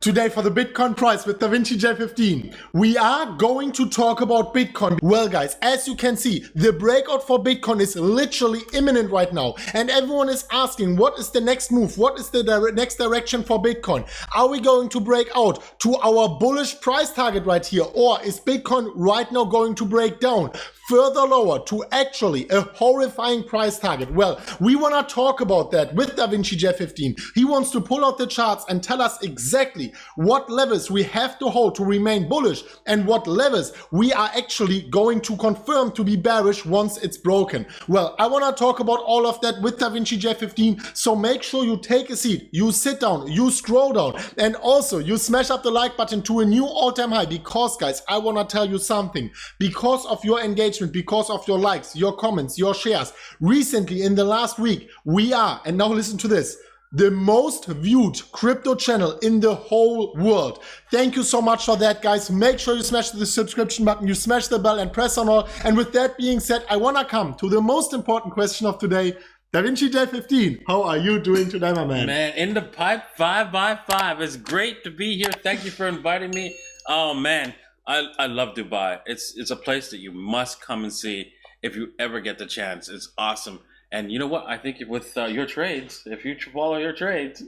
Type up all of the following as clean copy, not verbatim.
Today for the Bitcoin price with DaVinci J15, we are going to talk about Bitcoin. Well guys, as you can see, the breakout for Bitcoin is literally imminent right now. And everyone is asking, what is the next move? What is the next direction for Bitcoin? Are we going to break out to our bullish price target right here? Or is Bitcoin right now going to break down further lower to actually a horrifying price target? Well, we want to talk about that with DaVinci J15. He wants to pull out the charts and tell us exactly what levels we have to hold to remain bullish and what levels we are actually going to confirm to be bearish once it's broken. Well, I want to talk about all of that with DaVinci J15, so make sure you take a seat, you sit down, you scroll down, and also you smash up the like button to a new all-time high, because guys, I want to tell you something. Because of your engagement, because of your likes, your comments, your shares, recently in the last week, we are, and now listen to this, the most viewed crypto channel in the whole world. Thank you so much for that, guys. Make sure you smash the subscription button, you smash the bell and press on all. And with that being said, I want to come to the most important question of today. DaVinci J15, how are you doing today, my man? Man, in the pipe 5x5. It's great to be here. Thank you for inviting me. Oh man, I love Dubai. It's a place that you must come and see if you ever get the chance. It's awesome. And you know what? I think with your trades, if you follow your trades,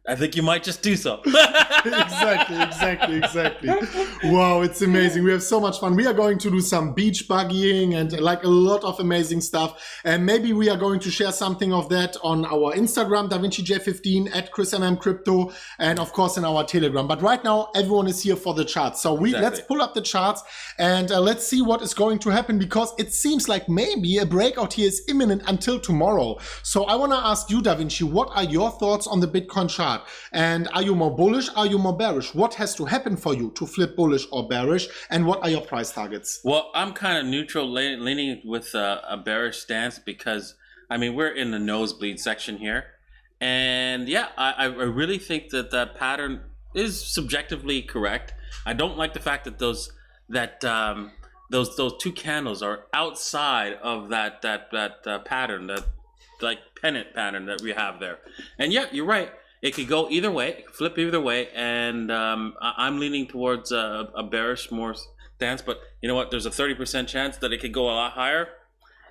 I think you might just do so. Exactly. Wow, it's amazing. We have so much fun. We are going to do some beach buggying and like a lot of amazing stuff. And maybe we are going to share something of that on our Instagram, DaVinci J15 at MMCrypto, and of course in our Telegram. But right now, everyone is here for the charts. So let's pull up the charts and let's see what is going to happen, because it seems like maybe a breakout here is imminent until tomorrow. So I want to ask you, DaVinci, what are your thoughts on the Bitcoin chart? And are you more bullish? Are you more bearish? What has to happen for you to flip bullish or bearish? And what are your price targets? Well, I'm kind of neutral, leaning with a bearish stance, because I mean, we're in the nosebleed section here. And yeah, I really think that that pattern is subjectively correct. I don't like the fact that those two candles are outside of that pattern, that like pennant pattern that we have there. And yeah, you're right. It could go either way, it could flip either way, and I'm leaning towards a bearish more stance. But you know what? There's a 30% chance that it could go a lot higher,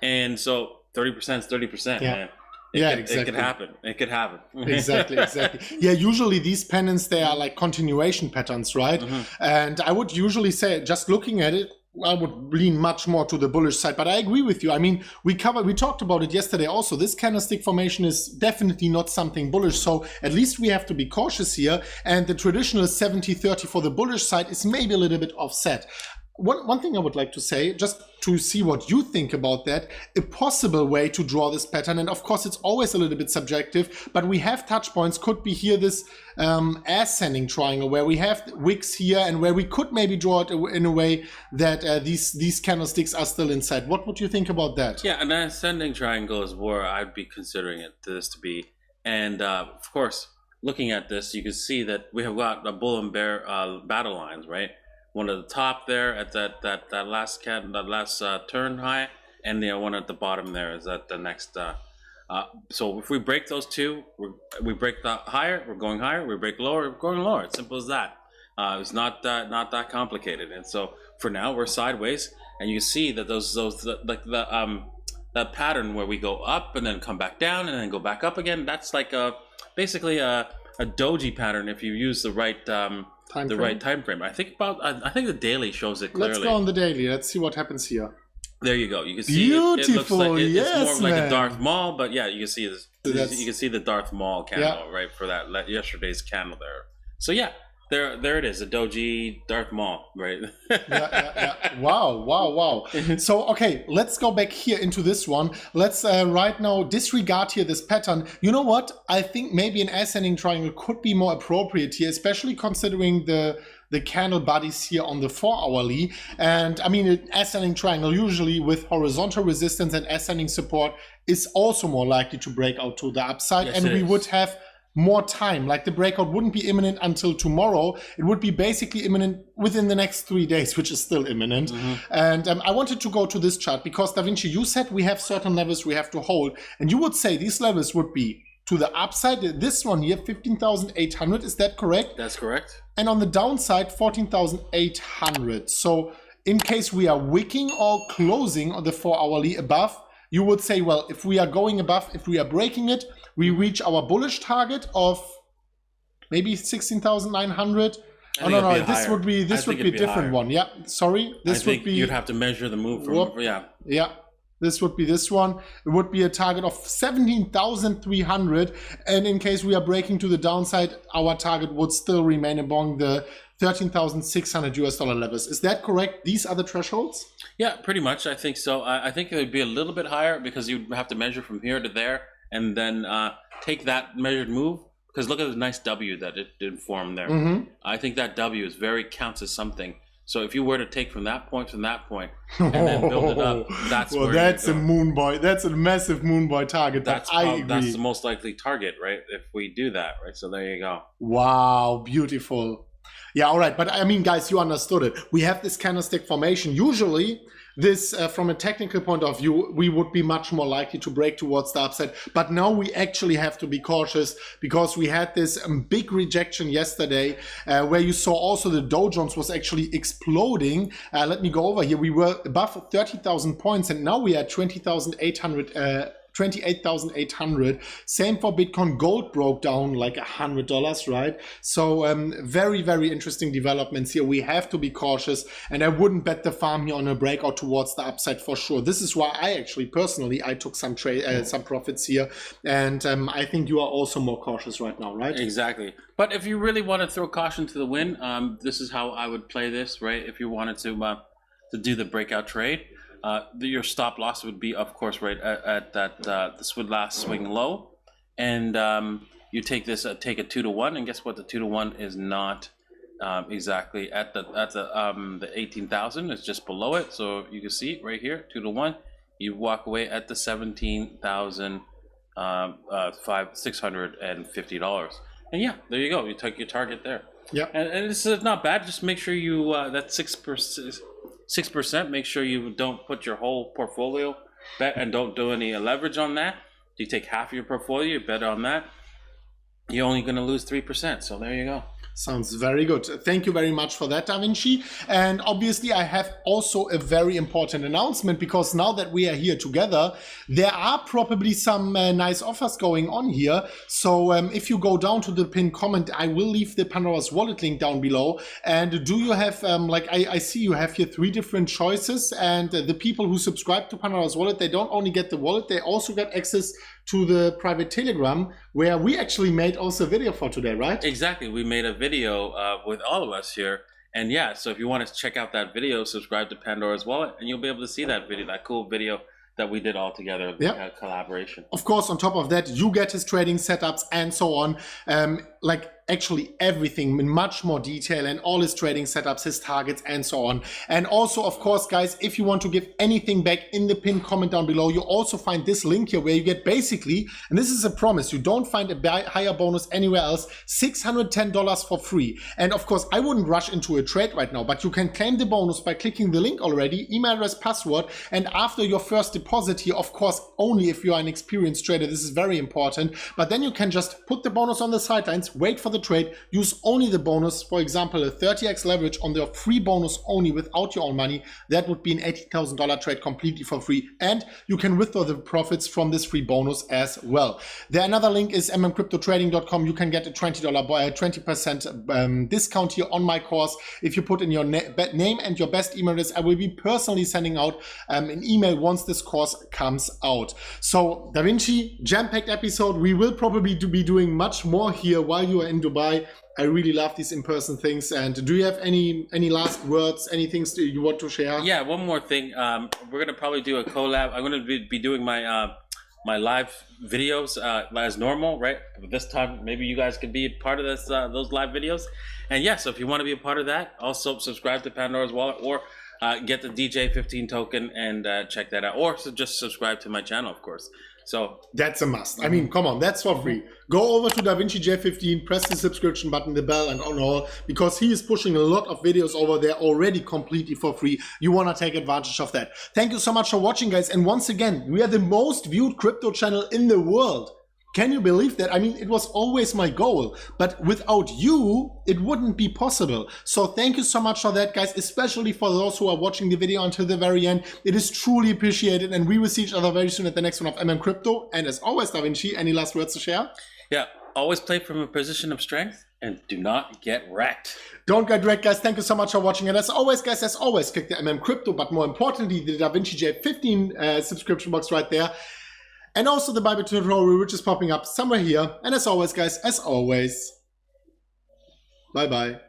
and so 30% is 30%. Yeah. Man. Exactly. It could happen. It could happen. Exactly. Yeah, usually these pennants, they are like continuation patterns, right? Mm-hmm. And I would usually say, just looking at it, I would lean much more to the bullish side, but I agree with you. I mean, we talked about it yesterday also. This candlestick formation is definitely not something bullish, so at least we have to be cautious here. And the traditional 70-30 for the bullish side is maybe a little bit offset. One thing I would like to say, just to see what you think about that, a possible way to draw this pattern, and of course it's always a little bit subjective, but we have touch points, could be here this ascending triangle, where we have wicks here and where we could maybe draw it in a way that these candlesticks are still inside. What would you think about that? Yeah, an ascending triangle is where I'd be considering this to be. And of course, looking at this, you can see that we have got the bull and bear battle lines, right? One at the top there at that last turn high, and the one at the bottom there is at the next. So if we break those two, we break the higher, we're going higher. We break lower, we're going lower. It's simple as that. It's not that complicated. And so for now, we're sideways, and you can see that that pattern where we go up and then come back down and then go back up again. That's like basically a doji pattern if you use the right. Right time frame. I think the daily shows it clearly. Let's go on the daily. Let's see what happens here. There you go. You can see it looks like it's more like a Darth Maul, but yeah, you can see this. You can see the Darth Maul candle right for that yesterday's candle there. So yeah, there it is, a doji Darth Maul, right? Yeah. Wow. So okay, let's go back here into this one. Let's right now disregard here this pattern. You know what? I think maybe an ascending triangle could be more appropriate here, especially considering the candle bodies here on the 4-hourly. And I mean, an ascending triangle usually with horizontal resistance and ascending support is also more likely to break out to the upside. Yes, and we would have more time. Like the breakout wouldn't be imminent until tomorrow. It would be basically imminent within the next 3 days, which is still imminent. Mm-hmm. And I wanted to go to this chart because DaVinci, you said we have certain levels we have to hold. And you would say these levels would be to the upside, this one here, 15,800, is that correct? That's correct. And on the downside, 14,800. So in case we are wicking or closing on the 4-hourly above, you would say, well, if we are going above, if we are breaking it, we reach our bullish target of maybe 16,900. Oh, no, this would be a different one. Yeah, sorry. This would be. You'd have to measure the move from. Yeah. This would be this one. It would be a target of 17,300. And in case we are breaking to the downside, our target would still remain among the 13,600 US dollar levels. Is that correct? These are the thresholds? Yeah, pretty much. I think so. I think it would be a little bit higher because you'd have to measure from here to there and then take that measured move. Because look at the nice W that it did form there. I think that W is counts as something. So if you were to take from that point, and then build it up, that's well, where that's a moon boy. That's a massive moon boy target. That's the most likely target, right? If we do that, right? So there you go. Wow, beautiful. Yeah, all right. But I mean, guys, you understood it. We have this candlestick formation. Usually, this, from a technical point of view, we would be much more likely to break towards the upside. But now we actually have to be cautious because we had this big rejection yesterday where you saw also the Dow Jones was actually exploding. Let me go over here. We were above 30,000 points and now we are 28,800. Same for Bitcoin. Gold broke down like $100, right? So very, very interesting developments here. We have to be cautious, and I wouldn't bet the farm here on a breakout towards the upside for sure. This is why I actually personally took some profits here, and I think you are also more cautious right now, right? Exactly. But if you really want to throw caution to the wind, this is how I would play this, right? If you wanted to do the breakout trade. Your stop loss would be, of course, right at that this would last swing low, and you take this take a 2-to-1, and guess what? The 2-to-1 is not exactly at the 18,000. It's just below it, so you can see right here, 2-to-1. You walk away at the $17,650, and yeah, there you go. You took your target there. Yeah, and it's not bad. Just make sure you that 6%. Make sure you don't put your whole portfolio bet and don't do any leverage on that. You take half of your portfolio, you bet on that. You're only going to lose 3%. So there you go. Sounds very good. Thank you very much for that, Da Vinci. And obviously I have also a very important announcement, because now that we are here together, there are probably some nice offers going on here. So if you go down to the pinned comment, I will leave the Pandoras Wallet link down below. And do you have, I see you have here 3 different choices, and the people who subscribe to Pandoras Wallet, they don't only get the wallet, they also get access to the private Telegram, where we actually made also a video for today, right? Exactly. We made a video with all of us here. And yeah, so if you want to check out that video, subscribe to Pandoras Wallet, and you'll be able to see that video, that cool video that we did all together, the collaboration. Of course, on top of that, you get his trading setups and so on. Like actually everything in much more detail, and all his trading setups, his targets, and so on. And also, of course, guys, if you want to give anything back, in the pinned comment down below, you also find this link here where you get basically, and this is a promise, you don't find a higher bonus anywhere else, $610 for free. And of course, I wouldn't rush into a trade right now, but you can claim the bonus by clicking the link already, email address, password, and after your first deposit here, of course, only if you are an experienced trader, this is very important, but then you can just put the bonus on the sidelines, wait for the trade, use only the bonus, for example, a 30x leverage on the free bonus only without your own money. That would be an $80,000 trade completely for free, and you can withdraw the profits from this free bonus as well. The another link is MMCryptoTrading.com. You can get a $20% discount here on my course. If you put in your name and your best email address, I will be personally sending out an email once this course comes out. So Da Vinci, jam-packed episode. We will probably be doing much more here while you are in Dubai. I really love these in-person things. And do you have any last words, any things that you want to share? Yeah, one more thing. We're gonna probably do a collab. I'm gonna be doing my my live videos as normal, right? But this time, maybe you guys could be a part of this those live videos. And yeah, so if you want to be a part of that, also subscribe to Pandoras Wallet, or get the DJ15 token and check that out, or just subscribe to my channel, of course. So that's a must. I mean, come on, that's for free. Go over to DaVinciJ15, press the subscription button, the bell, and on all, because he is pushing a lot of videos over there already completely for free. You want to take advantage of that. Thank you so much for watching, guys. And once again, we are the most viewed crypto channel in the world. Can you believe that? I mean, it was always my goal, but without you, it wouldn't be possible. So thank you so much for that, guys, especially for those who are watching the video until the very end. It is truly appreciated, and we will see each other very soon at the next one of MMCrypto. And as always, Da Vinci, any last words to share? Yeah, always play from a position of strength and do not get wrecked. Don't get wrecked, guys. Thank you so much for watching. And as always, guys, click the MMCrypto, but more importantly, the Da Vinci J15 subscription box right there. And also the Bible tutorial, which is popping up somewhere here. And as always, guys, bye-bye.